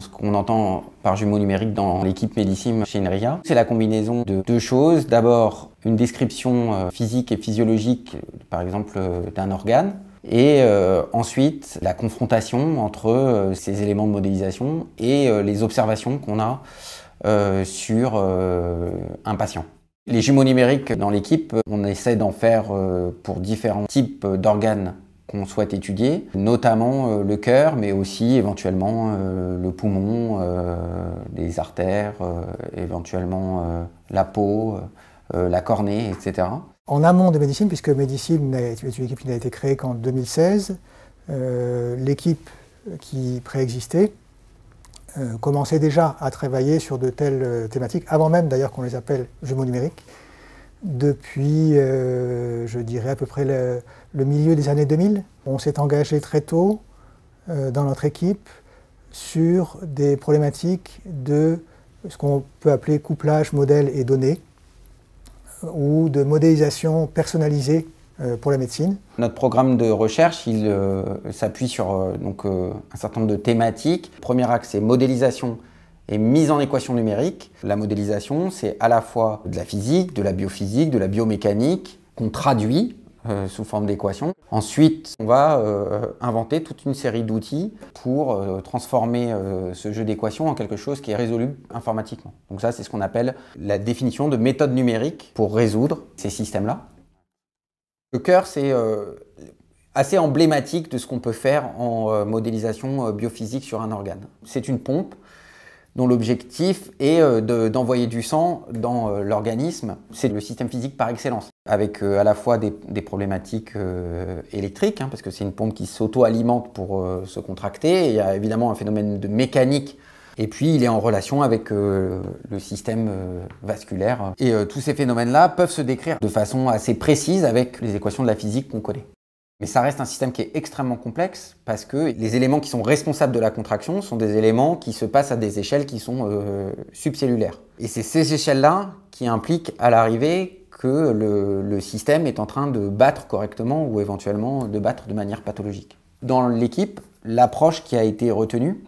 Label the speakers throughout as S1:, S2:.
S1: Ce qu'on entend par jumeaux numériques dans l'équipe Medicim chez Inria, c'est la combinaison de deux choses. D'abord, une description physique et physiologique, par exemple, d'un organe. Et ensuite, la confrontation entre ces éléments de modélisation et les observations qu'on a sur un patient. Les jumeaux numériques dans l'équipe, on essaie d'en faire pour différents types d'organes qu'on souhaite étudier, notamment le cœur, mais aussi éventuellement le poumon, les artères, éventuellement la peau, la cornée, etc.
S2: En amont de Medicim, puisque Medicim est une équipe qui n'a été créée qu'en 2016, l'équipe qui préexistait commençait déjà à travailler sur de telles thématiques, avant même d'ailleurs qu'on les appelle jumeaux numériques, depuis, je dirais, à peu près le milieu des années 2000. On s'est engagé très tôt dans notre équipe sur des problématiques de ce qu'on peut appeler couplage modèle et données, ou de modélisation personnalisée pour la médecine.
S1: Notre programme de recherche, il s'appuie sur un certain nombre de thématiques. Le premier axe, c'est modélisation et mise en équation numérique. La modélisation, c'est à la fois de la physique, de la biophysique, de la biomécanique, qu'on traduit sous forme d'équations. Ensuite, on va inventer toute une série d'outils pour transformer ce jeu d'équations en quelque chose qui est résolu informatiquement. Donc ça, c'est ce qu'on appelle la définition de méthode numérique pour résoudre ces systèmes-là. Le cœur, c'est assez emblématique de ce qu'on peut faire en modélisation biophysique sur un organe. C'est une pompe dont l'objectif est d'envoyer du sang dans l'organisme. C'est le système physique par excellence, avec à la fois des problématiques électriques, parce que c'est une pompe qui s'auto-alimente pour se contracter. Il y a évidemment un phénomène de mécanique, et puis il est en relation avec le système vasculaire. Et tous ces phénomènes-là peuvent se décrire de façon assez précise avec les équations de la physique qu'on connaît. Mais ça reste un système qui est extrêmement complexe parce que les éléments qui sont responsables de la contraction sont des éléments qui se passent à des échelles qui sont subcellulaires. Et c'est ces échelles-là qui impliquent à l'arrivée que le système est en train de battre correctement ou éventuellement de battre de manière pathologique. Dans l'équipe, l'approche qui a été retenue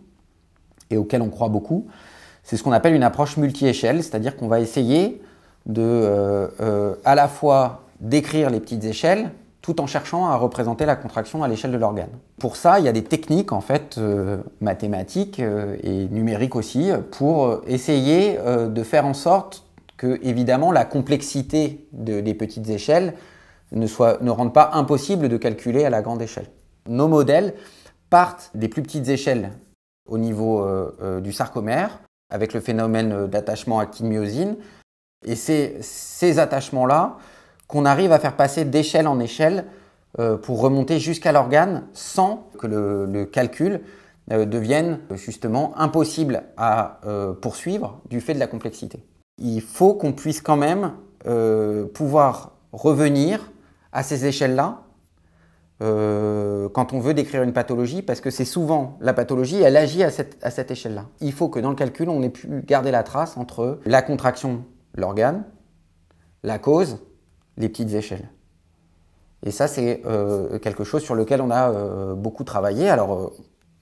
S1: et auquel on croit beaucoup, c'est ce qu'on appelle une approche multi-échelle, c'est-à-dire qu'on va essayer de à la fois décrire les petites échelles tout en cherchant à représenter la contraction à l'échelle de l'organe. Pour ça, il y a des techniques en fait mathématiques et numériques aussi pour essayer de faire en sorte que évidemment la complexité des petites échelles ne rende pas impossible de calculer à la grande échelle. Nos modèles partent des plus petites échelles au niveau du sarcomère avec le phénomène d'attachement actine-myosine, et c'est ces attachements-là qu'on arrive à faire passer d'échelle en échelle pour remonter jusqu'à l'organe sans que le calcul devienne justement impossible à poursuivre du fait de la complexité. Il faut qu'on puisse quand même pouvoir revenir à ces échelles-là quand on veut décrire une pathologie, parce que c'est souvent la pathologie, elle agit à cette échelle-là. Il faut que dans le calcul, on ait pu garder la trace entre la contraction, l'organe, la cause, les petites échelles. Et ça, c'est quelque chose sur lequel on a beaucoup travaillé. Alors,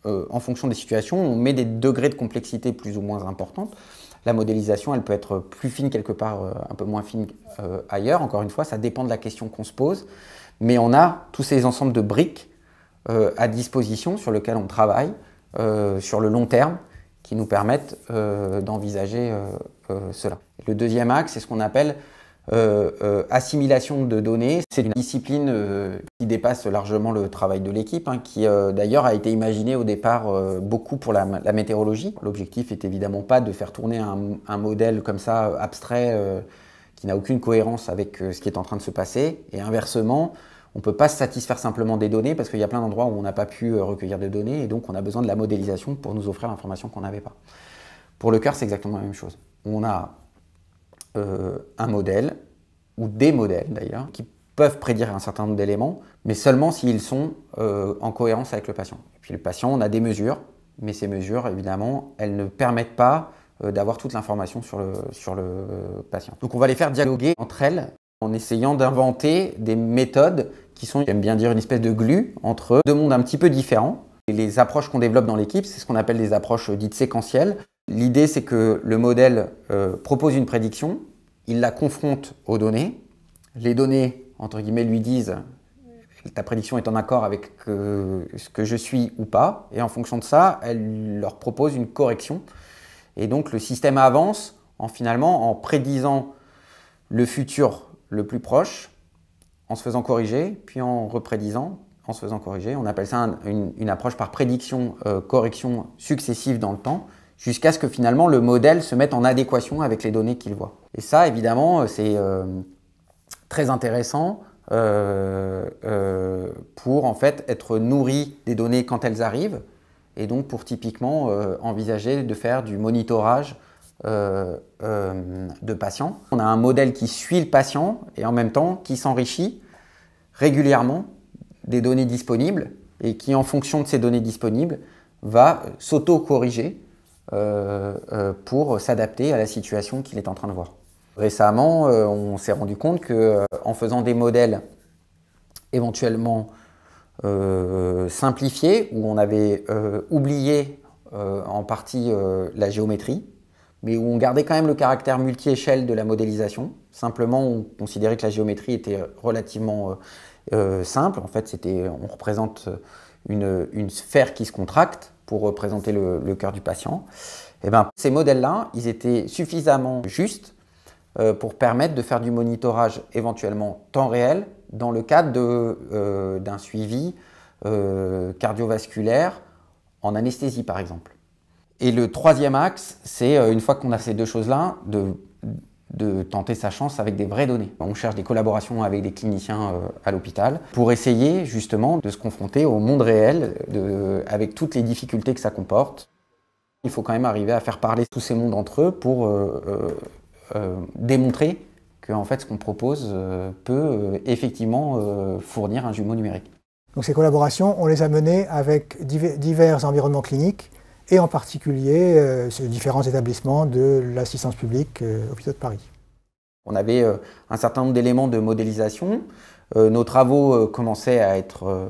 S1: en fonction des situations, on met des degrés de complexité plus ou moins importants. La modélisation, elle peut être plus fine quelque part, un peu moins fine ailleurs. Encore une fois, ça dépend de la question qu'on se pose. Mais on a tous ces ensembles de briques à disposition sur lesquels on travaille sur le long terme qui nous permettent d'envisager cela. Le deuxième axe, c'est ce qu'on appelle assimilation de données. C'est une discipline qui dépasse largement le travail de l'équipe, qui d'ailleurs a été imaginée au départ beaucoup pour la météorologie. L'objectif est évidemment pas de faire tourner un modèle comme ça abstrait qui n'a aucune cohérence avec ce qui est en train de se passer, et inversement, on ne peut pas se satisfaire simplement des données parce qu'il y a plein d'endroits où on n'a pas pu recueillir de données, et donc on a besoin de la modélisation pour nous offrir l'information qu'on n'avait pas. Pour le cœur, c'est exactement la même chose. On a un modèle, ou des modèles d'ailleurs, qui peuvent prédire un certain nombre d'éléments, mais seulement s'ils sont en cohérence avec le patient. Et puis le patient, on a des mesures, mais ces mesures, évidemment, elles ne permettent pas d'avoir toute l'information sur le patient. Donc on va les faire dialoguer entre elles en essayant d'inventer des méthodes qui sont, j'aime bien dire, une espèce de glue entre deux mondes un petit peu différents. Et les approches qu'on développe dans l'équipe, c'est ce qu'on appelle des approches dites séquentielles. L'idée, c'est que le modèle propose une prédiction, il la confronte aux données. Les données, entre guillemets, lui disent ta prédiction est en accord avec ce que je suis ou pas. Et en fonction de ça, elle leur propose une correction. Et donc, le système avance finalement en prédisant le futur le plus proche, en se faisant corriger, puis en reprédisant, en se faisant corriger. On appelle ça une approche par prédiction, correction successive dans le temps, jusqu'à ce que finalement le modèle se mette en adéquation avec les données qu'il voit. Et ça, évidemment, c'est très intéressant pour en fait être nourri des données quand elles arrivent, et donc pour typiquement envisager de faire du monitorage de patients. On a un modèle qui suit le patient et en même temps qui s'enrichit régulièrement des données disponibles et qui, en fonction de ces données disponibles, va s'auto-corriger pour s'adapter à la situation qu'il est en train de voir. Récemment, on s'est rendu compte qu'en faisant des modèles éventuellement simplifiés, où on avait oublié en partie la géométrie, mais où on gardait quand même le caractère multi-échelle de la modélisation. Simplement, on considérait que la géométrie était relativement simple. En fait, on représente une sphère qui se contracte pour représenter le cœur du patient. Et bien, ces modèles-là, ils étaient suffisamment justes pour permettre de faire du monitorage éventuellement temps réel dans le cadre d'un suivi cardiovasculaire en anesthésie, par exemple. Et le troisième axe, c'est une fois qu'on a ces deux choses-là, de tenter sa chance avec des vraies données. On cherche des collaborations avec des cliniciens à l'hôpital pour essayer justement de se confronter au monde réel avec toutes les difficultés que ça comporte. Il faut quand même arriver à faire parler tous ces mondes entre eux pour démontrer que en fait, ce qu'on propose peut effectivement fournir un jumeau numérique.
S2: Donc ces collaborations, on les a menées avec divers environnements cliniques et en particulier ces différents établissements de l'assistance publique Hôpitaux de Paris.
S1: On avait un certain nombre d'éléments de modélisation. Nos travaux commençaient à être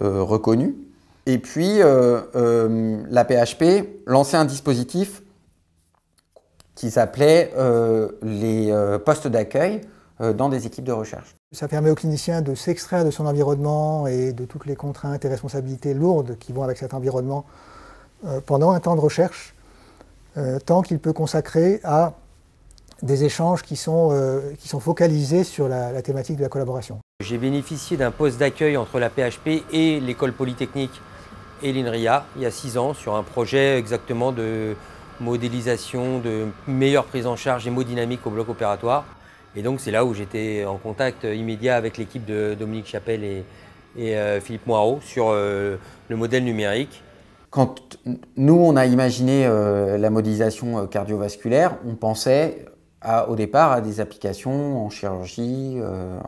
S1: reconnus. Et puis, la PHP lançait un dispositif qui s'appelait les postes d'accueil dans des équipes de recherche.
S2: Ça permet aux cliniciens de s'extraire de son environnement et de toutes les contraintes et responsabilités lourdes qui vont avec cet environnement pendant un temps de recherche, temps qu'il peut consacrer à des échanges qui sont focalisés sur la thématique de la collaboration.
S3: J'ai bénéficié d'un poste d'accueil entre la PHP et l'école polytechnique et l'INRIA il y a 6 ans sur un projet exactement de modélisation, de meilleure prise en charge hémodynamique au bloc opératoire. Et donc c'est là où j'étais en contact immédiat avec l'équipe de Dominique Chapelle et Philippe Moirot sur le modèle numérique.
S1: Quand nous, on a imaginé la modélisation cardiovasculaire, on pensait au départ à des applications en chirurgie,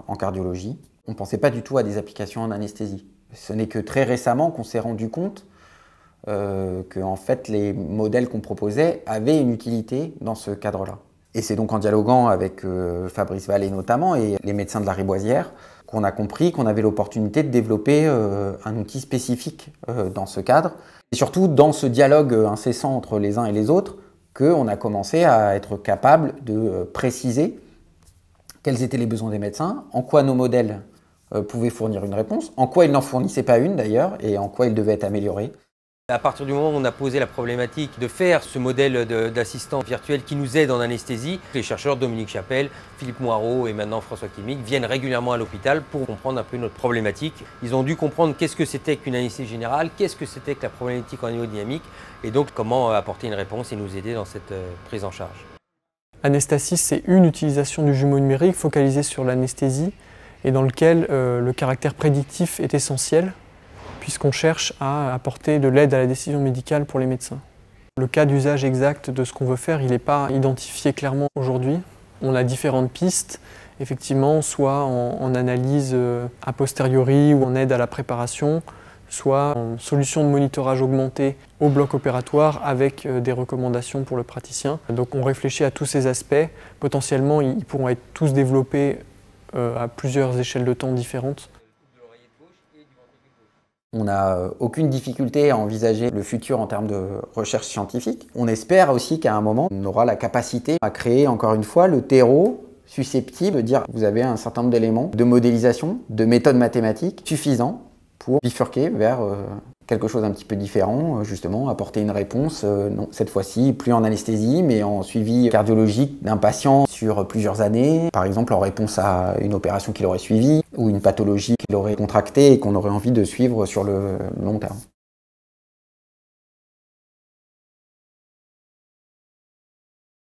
S1: en cardiologie. On ne pensait pas du tout à des applications en anesthésie. Ce n'est que très récemment qu'on s'est rendu compte que en fait, les modèles qu'on proposait avaient une utilité dans ce cadre-là. Et c'est donc en dialoguant avec Fabrice Vallée notamment et les médecins de la Riboisière qu'on a compris qu'on avait l'opportunité de développer un outil spécifique dans ce cadre. Et surtout dans ce dialogue incessant entre les uns et les autres, qu'on a commencé à être capable de préciser quels étaient les besoins des médecins, en quoi nos modèles pouvaient fournir une réponse, en quoi ils n'en fournissaient pas une d'ailleurs, et en quoi ils devaient être améliorés.
S3: À partir du moment où on a posé la problématique de faire ce modèle d'assistant virtuel qui nous aide en anesthésie, les chercheurs Dominique Chapelle, Philippe Moirot et maintenant François Kimmig viennent régulièrement à l'hôpital pour comprendre un peu notre problématique. Ils ont dû comprendre qu'est-ce que c'était qu'une anesthésie générale, qu'est-ce que c'était que la problématique en hémodynamique et donc comment apporter une réponse et nous aider dans cette prise en charge.
S4: Anestasis, c'est une utilisation du jumeau numérique focalisée sur l'anesthésie et dans lequel le caractère prédictif est essentiel, puisqu'on cherche à apporter de l'aide à la décision médicale pour les médecins. Le cas d'usage exact de ce qu'on veut faire, il n'est pas identifié clairement aujourd'hui. On a différentes pistes, effectivement, soit en analyse a posteriori ou en aide à la préparation, soit en solution de monitorage augmenté au bloc opératoire avec des recommandations pour le praticien. Donc on réfléchit à tous ces aspects. Potentiellement, ils pourront être tous développés à plusieurs échelles de temps différentes.
S1: On n'a aucune difficulté à envisager le futur en termes de recherche scientifique. On espère aussi qu'à un moment, on aura la capacité à créer, encore une fois, le terreau susceptible de dire vous avez un certain nombre d'éléments de modélisation, de méthodes mathématiques suffisants pour bifurquer vers quelque chose un petit peu différent, justement, apporter une réponse, non, cette fois-ci, plus en anesthésie, mais en suivi cardiologique d'un patient sur plusieurs années, par exemple en réponse à une opération qu'il aurait suivie ou une pathologie qu'il aurait contractée et qu'on aurait envie de suivre sur le long terme.